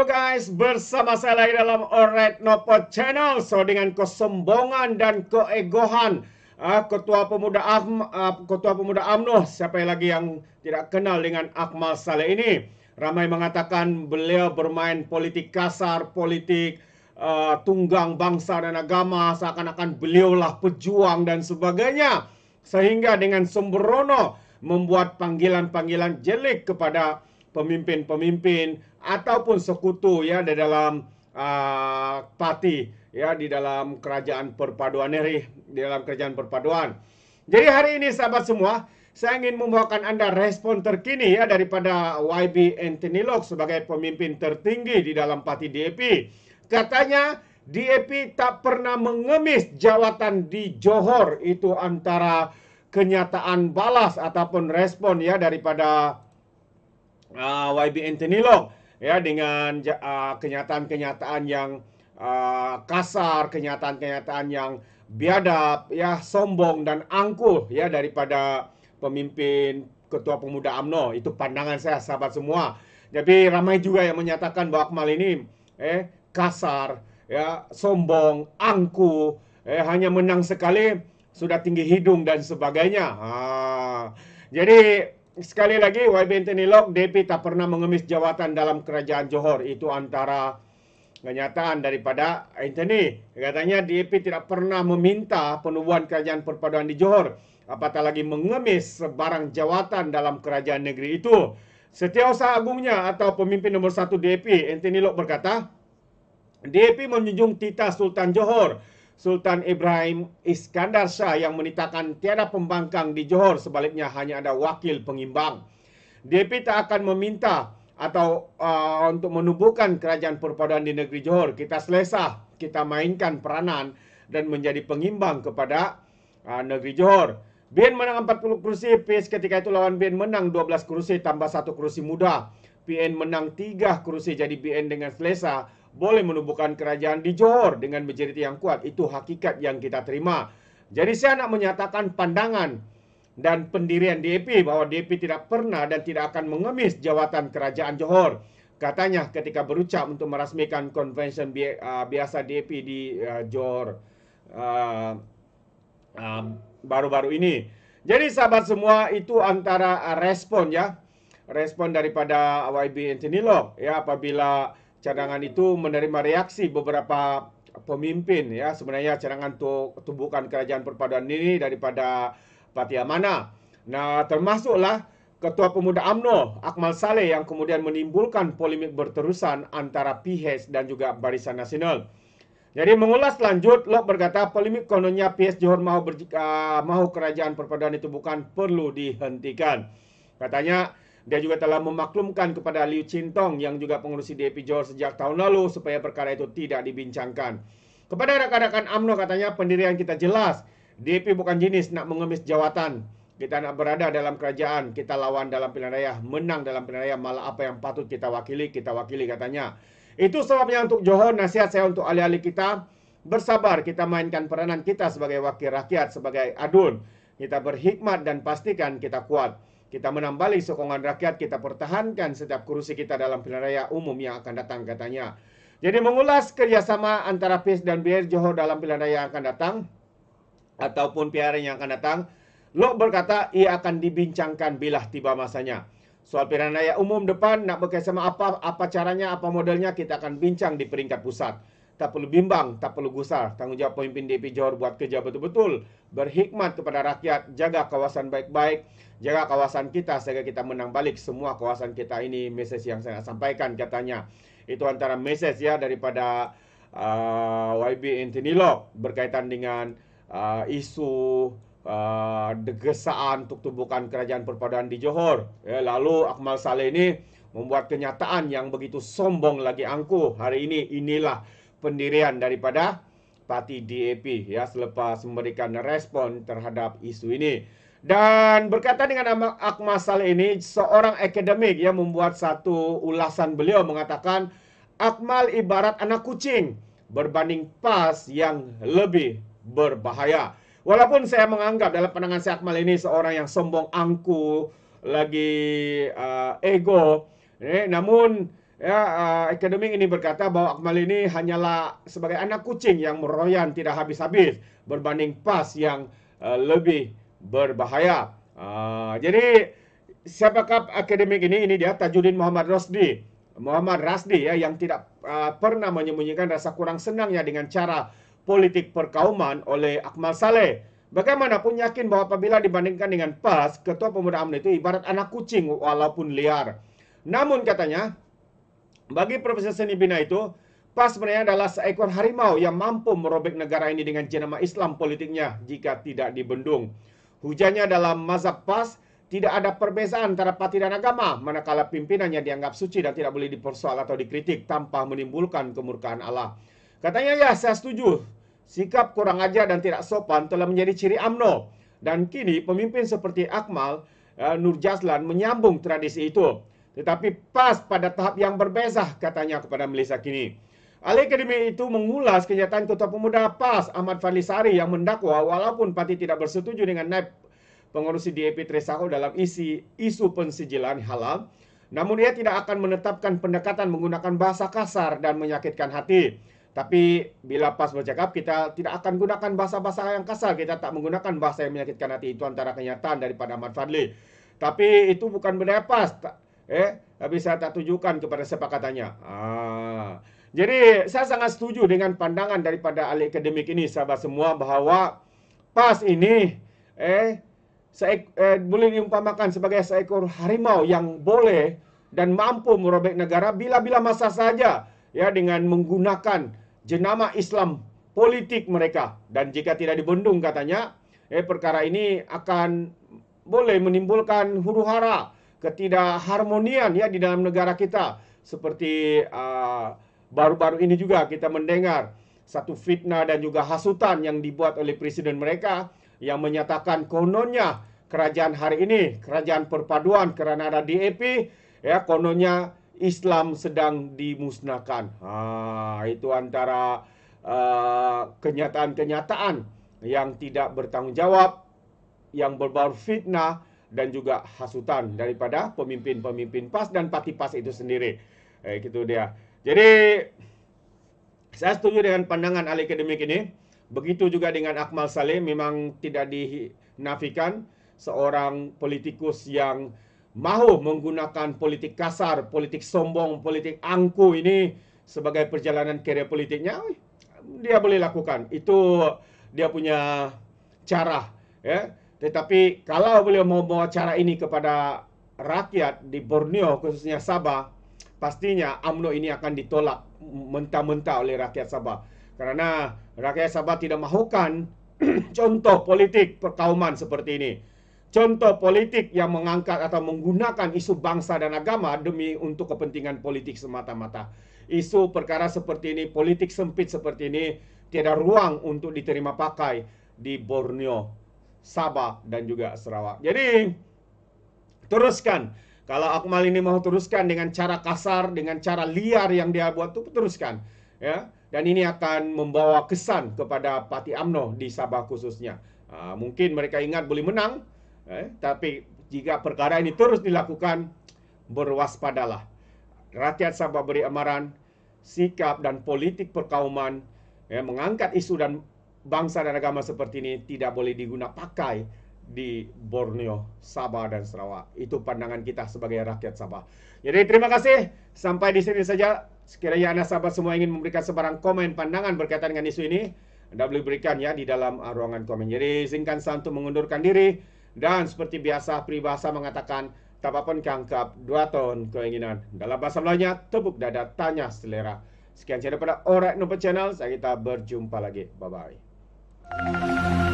Yo guys, bersama saya lagi dalam Alright Nopod Channel. So dengan kesombongan dan keegohan Ketua Pemuda UMNO, siapa lagi yang tidak kenal dengan Akmal Saleh ini, ramai mengatakan beliau bermain politik kasar, politik tunggang bangsa dan agama, seakan-akan beliaulah pejuang dan sebagainya, sehingga dengan sembrono membuat panggilan-panggilan jelek kepada pemimpin-pemimpin ataupun sekutu ya di dalam parti ya di dalam kerajaan perpaduan Jadi hari ini sahabat semua, saya ingin membawakan Anda respon terkini ya daripada YB Anthony Lok sebagai pemimpin tertinggi di dalam parti DAP. Katanya DAP tak pernah mengemis jawatan di Johor. Itu antara kenyataan balas ataupun respon ya daripada YB Anthony Lok ya, dengan kenyataan-kenyataan yang kasar, kenyataan-kenyataan yang biadab ya, sombong dan angkuh ya daripada pemimpin Ketua Pemuda UMNO. Itu pandangan saya sahabat semua. Jadi ramai juga yang menyatakan bahwa Akmal ini kasar ya, sombong, angkuh, hanya menang sekali sudah tinggi hidung dan sebagainya. Jadi sekali lagi, YB Anthony Lok, DAP tak pernah mengemis jawatan dalam kerajaan Johor. Itu antara kenyataan daripada Anthony. Katanya DAP tidak pernah meminta penubuhan kerajaan perpaduan di Johor, apatah lagi mengemis sebarang jawatan dalam kerajaan negeri itu. Setiausaha Agungnya atau pemimpin nomor 1 DAP, Anthony Lok berkata, DAP menjunjung titah Sultan Johor, Sultan Ibrahim Iskandar Shah, yang menitahkan tiada pembangkang di Johor, sebaliknya hanya ada wakil pengimbang. DAP tak akan meminta atau untuk menubuhkan kerajaan perpaduan di negeri Johor. Kita selesa, kita mainkan peranan dan menjadi pengimbang kepada negeri Johor. BN menang 40 kursi, PAS ketika itu lawan BN menang 12 kursi tambah 1 kursi muda. PN menang 3 kursi, jadi BN dengan selesa boleh menubuhkan kerajaan di Johor dengan majoriti yang kuat. Itu hakikat yang kita terima. Jadi saya nak menyatakan pandangan dan pendirian DAP bahwa DAP tidak pernah dan tidak akan mengemis jawatan kerajaan Johor. Katanya ketika berucap untuk merasmikan konvensyen biasa DAP di Johor baru-baru ini. Jadi sahabat semua, itu antara respon ya, respon daripada YB Anthony Lok ya, apabila cadangan itu menerima reaksi beberapa pemimpin ya, sebenarnya cadangan untuk tubuhkan kerajaan perpaduan ini daripada Parti Amanah. Nah, termasuklah Ketua Pemuda UMNO Akmal Saleh yang kemudian menimbulkan polemik berterusan antara PAS dan juga Barisan Nasional. Jadi mengulas lanjut, Lok berkata polemik kononnya PAS Johor mahu kerajaan perpaduan itu bukan perlu dihentikan. Katanya dia juga telah memaklumkan kepada Liu Chintong yang juga pengurusi DAP Johor sejak tahun lalu supaya perkara itu tidak dibincangkan. Kepada rakan-rakan UMNO katanya pendirian kita jelas. DAP bukan jenis nak mengemis jawatan. Kita nak berada dalam kerajaan, kita lawan dalam pilihan raya, menang dalam pilihan raya, malah apa yang patut kita wakili katanya. Itu sebabnya untuk Johor, nasihat saya untuk ahli-ahli kita, bersabar, kita mainkan peranan kita sebagai wakil rakyat, sebagai adun. Kita berhikmat dan pastikan kita kuat. Kita menang balik sokongan rakyat, kita pertahankan setiap kursi kita dalam pilihan raya umum yang akan datang katanya. Jadi mengulas kerjasama antara PAS dan BR Johor dalam pilihan raya yang akan datang, ataupun PRN yang akan datang, Lok berkata ia akan dibincangkan bila tiba masanya. Soal pilihan raya umum depan nak bekerjasama apa caranya, apa modelnya, kita akan bincang di peringkat pusat. Tak perlu bimbang, tak perlu gusar. Tanggungjawab pemimpin DAP Johor buat kerja betul-betul, berhikmat kepada rakyat, jaga kawasan baik-baik, jaga kawasan kita sehingga kita menang balik semua kawasan kita ini. Mesej yang saya sampaikan katanya. Itu antara mesej ya daripada YB Anthony Lok berkaitan dengan isu degesaan untuk tubuhkan kerajaan perpaduan di Johor. Lalu Akmal Saleh ini membuat kenyataan yang begitu sombong lagi angkuh. Hari ini inilah pendirian daripada parti DAP ya, selepas memberikan respon terhadap isu ini. Dan berkaitan dengan Akmal Saleh ini, seorang akademik yang membuat satu ulasan, beliau mengatakan Akmal ibarat anak kucing berbanding PAS yang lebih berbahaya. Walaupun saya menganggap dalam pandangan saya Akmal ini seorang yang sombong, angkuh, lagi ego, namun Akademik ini berkata bahwa Akmal ini hanyalah sebagai anak kucing yang meroyan tidak habis-habis berbanding PAS yang lebih berbahaya. Jadi siapakah akademik ini? Ini dia Tajuddin Muhammad Rasdi ya, yang tidak pernah menyembunyikan rasa kurang senangnya dengan cara politik perkauman oleh Akmal Saleh. Bagaimanapun yakin bahwa apabila dibandingkan dengan PAS, Ketua Pemuda UMNO itu ibarat anak kucing walaupun liar. Namun katanya, bagi Profesor Seni Bina itu, PAS sebenarnya adalah seekor harimau yang mampu merobek negara ini dengan jenama Islam politiknya jika tidak dibendung. Hujannya dalam mazhab PAS, tidak ada perbezaan antara parti dan agama, manakala pimpinannya dianggap suci dan tidak boleh dipersoal atau dikritik tanpa menimbulkan kemurkaan Allah. Katanya, ya saya setuju, sikap kurang ajar dan tidak sopan telah menjadi ciri UMNO. Dan kini pemimpin seperti Akmal Nur Jazlan menyambung tradisi itu. Tetapi PAS pada tahap yang berbeza, katanya kepada Melissa kini. Ahli akademik itu mengulas kenyataan Ketua Pemuda PAS Ahmad Fadli Sari yang mendakwa walaupun parti tidak bersetuju dengan naib pengurusi DAP Tresako dalam isu pensijilan halal, namun ia tidak akan menetapkan pendekatan menggunakan bahasa kasar dan menyakitkan hati. Tapi bila PAS bercakap, kita tidak akan gunakan bahasa-bahasa yang kasar, kita tak menggunakan bahasa yang menyakitkan hati. Itu antara kenyataan daripada Ahmad Fadli. Tapi itu bukan budaya PAS. Tapi saya tak tujukan kepada siapa katanya. Jadi saya sangat setuju dengan pandangan daripada ahli akademik ini, sahabat semua, bahawa PAS ini boleh diumpamakan sebagai seekor harimau yang boleh dan mampu merobek negara bila-bila masa saja, ya, dengan menggunakan jenama Islam politik mereka. Dan jika tidak dibendung katanya, perkara ini akan boleh menimbulkan huru-hara, ketidakharmonian ya di dalam negara kita. Seperti baru-baru ini juga kita mendengar satu fitnah dan juga hasutan yang dibuat oleh presiden mereka yang menyatakan kononnya kerajaan hari ini, kerajaan perpaduan kerana ada DAP, ya, kononnya Islam sedang dimusnahkan. Itu antara kenyataan-kenyataan yang tidak bertanggung jawab, yang berbau fitnah dan juga hasutan daripada pemimpin-pemimpin PAS dan parti PAS itu sendiri. Gitu dia. Jadi saya setuju dengan pandangan ahli akademik ini. Begitu juga dengan Akmal Saleh, memang tidak dinafikan seorang politikus yang mahu menggunakan politik kasar, politik sombong, politik angku ini sebagai perjalanan karier politiknya. Dia boleh lakukan. Itu dia punya cara, ya. Tetapi kalau beliau mau bawa cara ini kepada rakyat di Borneo, khususnya Sabah, pastinya UMNO ini akan ditolak mentah-mentah oleh rakyat Sabah. Karena rakyat Sabah tidak mahukan contoh politik perkauman seperti ini. Contoh politik yang mengangkat atau menggunakan isu bangsa dan agama demi untuk kepentingan politik semata-mata. Isu perkara seperti ini, politik sempit seperti ini, tiada ruang untuk diterima pakai di Borneo, Sabah dan juga Sarawak. Jadi teruskan. Kalau Akmal ini mau teruskan dengan cara kasar, dengan cara liar yang dia buat itu, teruskan, ya. Dan ini akan membawa kesan kepada parti UMNO di Sabah khususnya. Mungkin mereka ingat boleh menang, tapi jika perkara ini terus dilakukan, berwaspadalah. Rakyat Sabah beri amaran, sikap dan politik perkauman, mengangkat isu dan bangsa dan agama seperti ini tidak boleh digunakan pakai di Borneo, Sabah dan Sarawak. Itu pandangan kita sebagai rakyat Sabah. Jadi terima kasih. Sampai di sini saja. Sekiranya anda sahabat semua ingin memberikan sebarang komen, pandangan berkaitan dengan isu ini, anda boleh berikan ya di dalam ruangan komen. Jadi izinkan saya untuk mengundurkan diri. Dan seperti biasa, peribahasa mengatakan, tak apa-apa kangkap 2 tahun keinginan. Dalam bahasa Melayunya, tepuk dada, tanya selera. Sekian daripada Alright Nomor Channel. Saya kita berjumpa lagi. Bye-bye.